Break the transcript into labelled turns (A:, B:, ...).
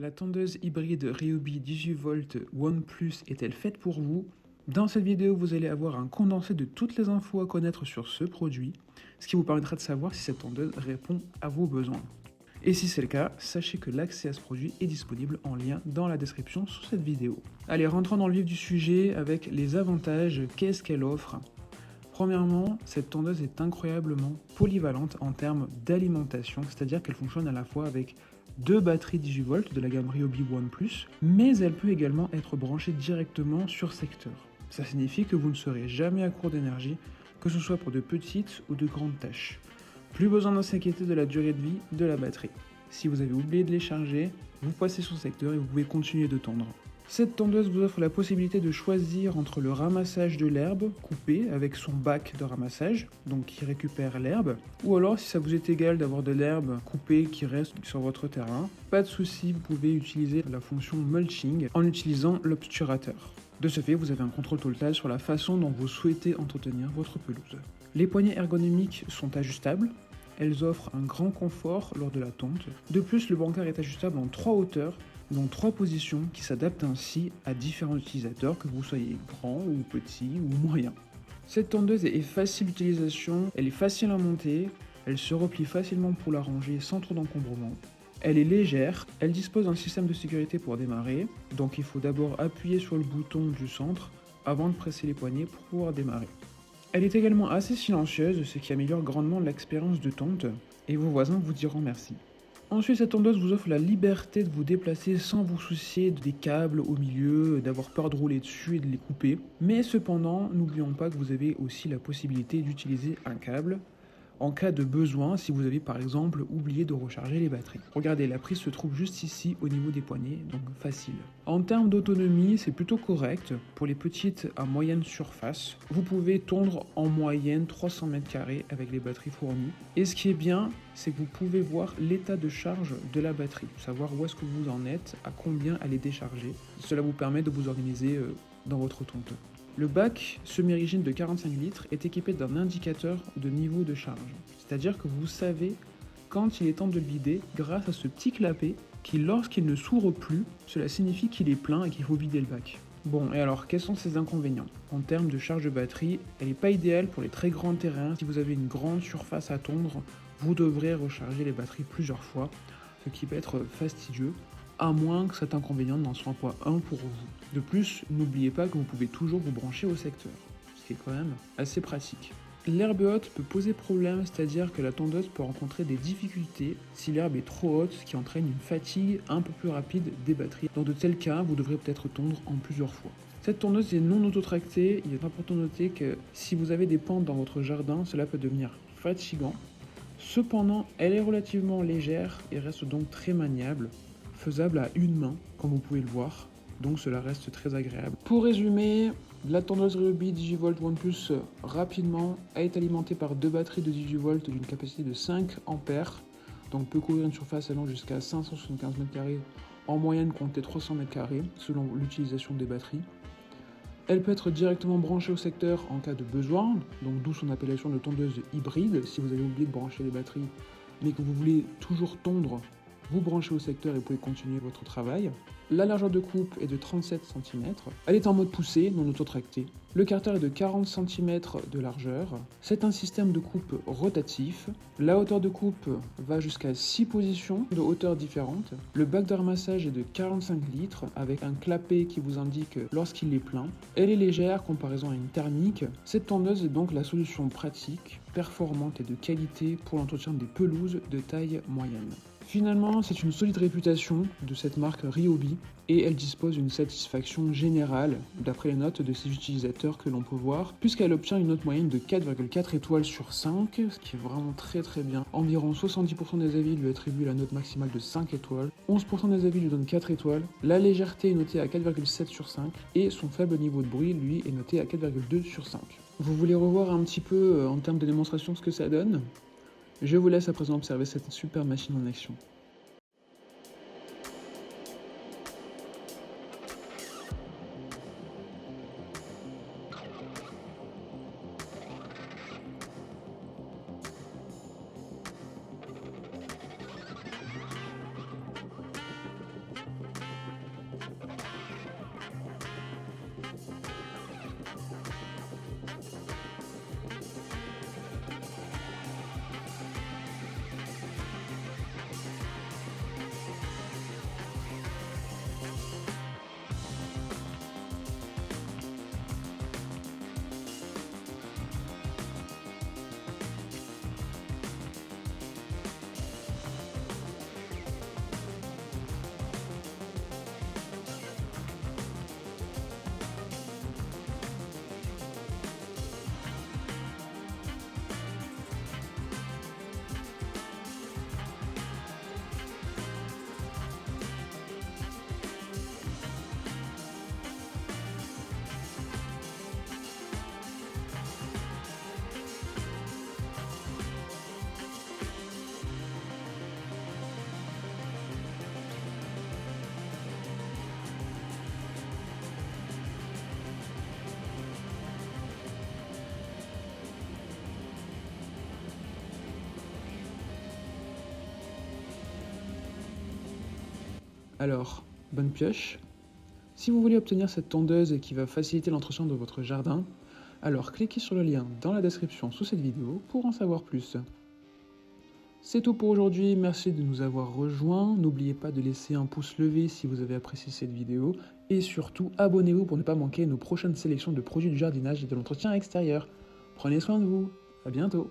A: La tondeuse hybride Ryobi 18V OnePlus est-elle faite pour vous? Dans cette vidéo, vous allez avoir un condensé de toutes les infos à connaître sur ce produit, ce qui vous permettra de savoir si cette tondeuse répond à vos besoins. Et si c'est le cas, sachez que l'accès à ce produit est disponible en lien dans la description sous cette vidéo. Allez, rentrons dans le vif du sujet avec les avantages, qu'est-ce qu'elle offre? Premièrement, cette tondeuse est incroyablement polyvalente en termes d'alimentation, c'est-à-dire qu'elle fonctionne à la fois avec deux batteries 18V de la gamme Ryobi OnePlus, mais elle peut également être branchée directement sur secteur. Ça signifie que vous ne serez jamais à court d'énergie, que ce soit pour de petites ou de grandes tâches. Plus besoin de s'inquiéter de la durée de vie de la batterie. Si vous avez oublié de les charger, vous passez sur secteur et vous pouvez continuer de tondre. Cette tondeuse vous offre la possibilité de choisir entre le ramassage de l'herbe coupée avec son bac de ramassage, donc qui récupère l'herbe, ou alors si ça vous est égal d'avoir de l'herbe coupée qui reste sur votre terrain, pas de souci, vous pouvez utiliser la fonction mulching en utilisant l'obturateur. De ce fait, vous avez un contrôle total sur la façon dont vous souhaitez entretenir votre pelouse. Les poignées ergonomiques sont ajustables. Elles offrent un grand confort lors de la tonte. De plus, le brancard est ajustable en 3 hauteurs, donc 3 positions qui s'adaptent ainsi à différents utilisateurs, que vous soyez grand ou petit ou moyen. Cette tondeuse est facile d'utilisation, elle est facile à monter, elle se replie facilement pour la ranger sans trop d'encombrement. Elle est légère, elle dispose d'un système de sécurité pour démarrer, donc il faut d'abord appuyer sur le bouton du centre avant de presser les poignets pour pouvoir démarrer. Elle est également assez silencieuse, ce qui améliore grandement l'expérience de tonte, et vos voisins vous diront merci. Ensuite, cette tondeuse vous offre la liberté de vous déplacer sans vous soucier des câbles au milieu, d'avoir peur de rouler dessus et de les couper. Mais cependant, n'oublions pas que vous avez aussi la possibilité d'utiliser un câble en cas de besoin, si vous avez par exemple oublié de recharger les batteries. Regardez, la prise se trouve juste ici au niveau des poignets, donc facile. En termes d'autonomie, c'est plutôt correct. Pour les petites à moyenne surface, vous pouvez tondre en moyenne 300 m² avec les batteries fournies. Et ce qui est bien, c'est que vous pouvez voir l'état de charge de la batterie, savoir où est-ce que vous en êtes, à combien elle est déchargée. Cela vous permet de vous organiser dans votre tonte. Le bac semi-rigide de 45 litres est équipé d'un indicateur de niveau de charge, c'est-à-dire que vous savez quand il est temps de le vider grâce à ce petit clapet qui, lorsqu'il ne s'ouvre plus, cela signifie qu'il est plein et qu'il faut vider le bac. Bon, et alors, quels sont ses inconvénients? En termes de charge de batterie, elle n'est pas idéale pour les très grands terrains. Si vous avez une grande surface à tondre, vous devrez recharger les batteries plusieurs fois, ce qui peut être fastidieux, à moins que cet inconvénient n'en soit pas un pour vous. De plus, n'oubliez pas que vous pouvez toujours vous brancher au secteur, ce qui est quand même assez pratique. L'herbe haute peut poser problème, c'est-à-dire que la tondeuse peut rencontrer des difficultés si l'herbe est trop haute, ce qui entraîne une fatigue un peu plus rapide des batteries. Dans de tels cas, vous devrez peut-être tondre en plusieurs fois. Cette tondeuse est non autotractée, il est important de noter que si vous avez des pentes dans votre jardin, cela peut devenir fatigant. Cependant, elle est relativement légère et reste donc très maniable, faisable à une main, comme vous pouvez le voir, donc cela reste très agréable. Pour résumer, la tondeuse Ryobi 18V OnePlus rapidement est alimentée par deux batteries de 18V d'une capacité de 5 A, donc peut couvrir une surface allant jusqu'à 575 m², en moyenne comptez 300 m² selon l'utilisation des batteries. Elle peut être directement branchée au secteur en cas de besoin, donc d'où son appellation de tondeuse hybride. Si vous avez oublié de brancher les batteries, mais que vous voulez toujours tondre, vous branchez au secteur et vous pouvez continuer votre travail. La largeur de coupe est de 37 cm. Elle est en mode poussée, non autotracté. Le carter est de 40 cm de largeur. C'est un système de coupe rotatif. La hauteur de coupe va jusqu'à 6 positions de hauteur différentes. Le bac de ramassage est de 45 litres avec un clapet qui vous indique lorsqu'il est plein. Elle est légère comparaison à une thermique. Cette tondeuse est donc la solution pratique, performante et de qualité pour l'entretien des pelouses de taille moyenne. Finalement, c'est une solide réputation de cette marque Ryobi et elle dispose d'une satisfaction générale d'après les notes de ses utilisateurs que l'on peut voir, puisqu'elle obtient une note moyenne de 4,4 étoiles sur 5, ce qui est vraiment très bien. Environ 70% des avis lui attribuent la note maximale de 5 étoiles, 11% des avis lui donnent 4 étoiles, la légèreté est notée à 4,7 sur 5 et son faible niveau de bruit, lui, est noté à 4,2 sur 5. Vous voulez revoir un petit peu en termes de démonstration ce que ça donne? Je vous laisse à présent observer cette super machine en action. Alors, bonne pioche. Si vous voulez obtenir cette tondeuse qui va faciliter l'entretien de votre jardin, alors cliquez sur le lien dans la description sous cette vidéo pour en savoir plus. C'est tout pour aujourd'hui, merci de nous avoir rejoints. N'oubliez pas de laisser un pouce levé si vous avez apprécié cette vidéo. Et surtout, abonnez-vous pour ne pas manquer nos prochaines sélections de produits du jardinage et de l'entretien extérieur. Prenez soin de vous, à bientôt.